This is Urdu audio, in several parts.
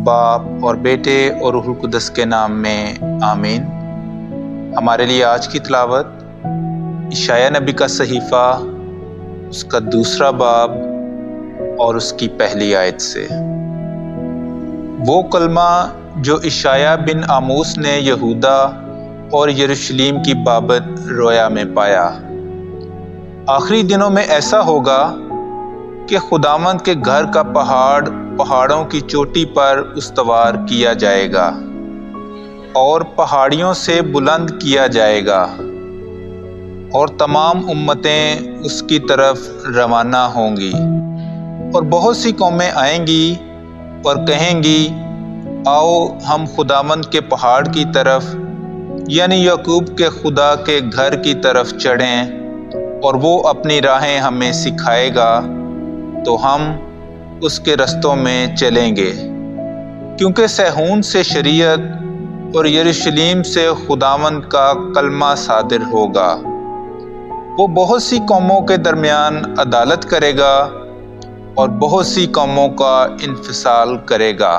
باپ اور بیٹے اور روح القدس کے نام میں آمین۔ ہمارے لیے آج کی تلاوت اشعیاء نبی کا صحیفہ، اس کا 2 باب اور اس کی پہلی آیت سے۔ وہ کلمہ جو اشعیاء بن آموس نے یہودا اور یروشلم کی بابت رویا میں پایا۔ آخری دنوں میں ایسا ہوگا کہ خداوند کے گھر کا پہاڑ پہاڑوں کی چوٹی پر استوار کیا جائے گا اور پہاڑیوں سے بلند کیا جائے گا، اور تمام امتیں اس کی طرف روانہ ہوں گی۔ اور بہت سی قومیں آئیں گی اور کہیں گی، آؤ ہم خداوند کے پہاڑ کی طرف یعنی یعقوب کے خدا کے گھر کی طرف چڑھیں، اور وہ اپنی راہیں ہمیں سکھائے گا تو ہم اس کے رستوں میں چلیں گے۔ کیونکہ صہیون سے شریعت اور یروشلم سے خداوند کا کلمہ صادر ہوگا۔ وہ بہت سی قوموں کے درمیان عدالت کرے گا اور بہت سی قوموں کا انفصال کرے گا۔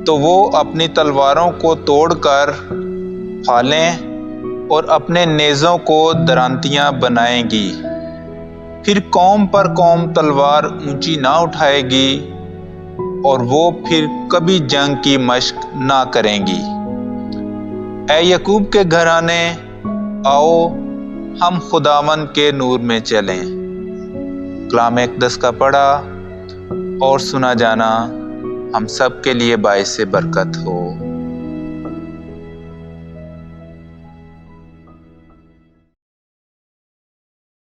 تو وہ اپنی تلواروں کو توڑ کر پھالیں اور اپنے نیزوں کو درانتیاں بنائیں گی۔ پھر قوم پر قوم تلوار اونچی نہ اٹھائے گی، اور وہ پھر کبھی جنگ کی مشق نہ کریں گی۔ اے یعقوب کے گھرانے، آؤ ہم خداوند کے نور میں چلیں۔ کلام اقدس کا پڑھا اور سنا جانا ہم سب کے لیے باعث برکت ہو۔